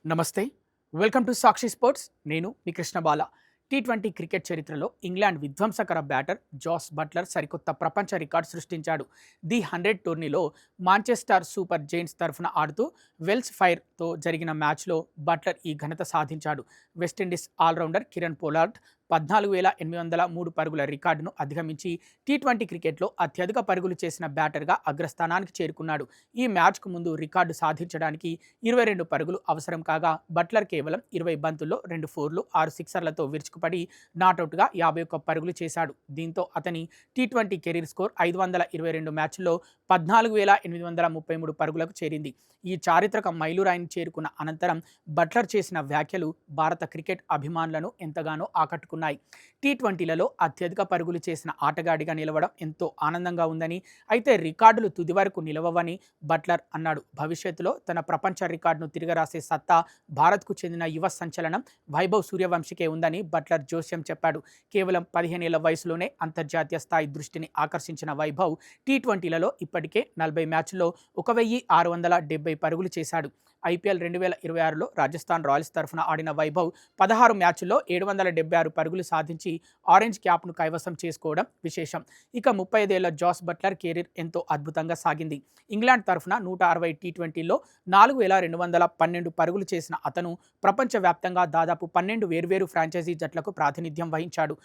నమస్తే. Welcome to Sakshi sports. నేను మీ కృష్ణబాల. T20 cricket చరిత్రలో ఇంగ్లాండ్ విధ్వంసకర బ్యాటర్ జాస్ బట్లర్ సరికొత్త ప్రపంచ రికార్డు సృష్టించాడు. ది 100 టోర్నీలో మాంచెస్టర్ సూపర్ జెయింట్స్ తరఫున ఆడుతూ వెల్స్ ఫైర్తో జరిగిన మ్యాచ్లో బట్లర్ ఈ ఘనత సాధించాడు. వెస్టిండీస్ ఆల్రౌండర్ కిరణ్ పోలార్డ్ 14,803 పరుగుల రికార్డును అధిగమించి టీ20 క్రికెట్లో అత్యధిక పరుగులు చేసిన బ్యాటర్గా అగ్రస్థానానికి చేరుకున్నాడు. ఈ మ్యాచ్కు ముందు రికార్డు సాధించడానికి 22 పరుగులు అవసరం కాగా బట్లర్ కేవలం 20 బంతుల్లో 2 ఫోర్లు 6 సిక్సర్లతో విరుచుకుపడి నాటౌట్గా 51 పరుగులు చేశాడు. దీంతో అతని టీ20 కెరీర్ స్కోర్ 522 మ్యాచ్ల్లో 14,833 పరుగులకు చేరింది. ఈ చారిత్రక మైలురాయిని చేరుకున్న అనంతరం బట్లర్ చేసిన వ్యాఖ్యలు భారత క్రికెట్ అభిమానులను ఎంతగానో ఆకట్టుకున్నాయి. టీ20లలో అత్యధిక పరుగులు చేసిన ఆటగాడిగా నిలవడం ఎంతో ఆనందంగా ఉందని, అయితే రికార్డులు తుది వరకు నిలవవని బట్లర్ అన్నాడు. భవిష్యత్తులో తన ప్రపంచ రికార్డును తిరగరాసే సత్తా భారత్కు చెందిన యువ సంచలనం వైభవ్ సూర్యవంశీకే ఉందని బట్లర్ జోస్యం చెప్పాడు. కేవలం 15 ఏళ్ల వయసులోనే అంతర్జాతీయ స్థాయి దృష్టిని ఆకర్షించిన వైభవ్ టీ20లలో ఇప్పటికే 40 మ్యాచ్ల్లో 1,670 పరుగులు చేశాడు. ఐపీఎల్ 2026లో రాజస్థాన్ రాయల్స్ తరఫున ఆడిన వైభవ్ 16 మ్యాచ్ల్లో 776 పరుగులు సాధించి ఆరెంజ్ క్యాప్ను కైవసం చేసుకోవడం విశేషం. ఇక 35 ఏళ్ల జాస్ బట్లర్ కెరీర్ ఎంతో అద్భుతంగా సాగింది. ఇంగ్లాండ్ తరఫున 160 టీ20ల్లో 4,212 పరుగులు చేసిన అతను ప్రపంచవ్యాప్తంగా దాదాపు 12 వేర్వేరు ఫ్రాంచైజీ జట్లకు ప్రాతినిధ్యం వహించాడు.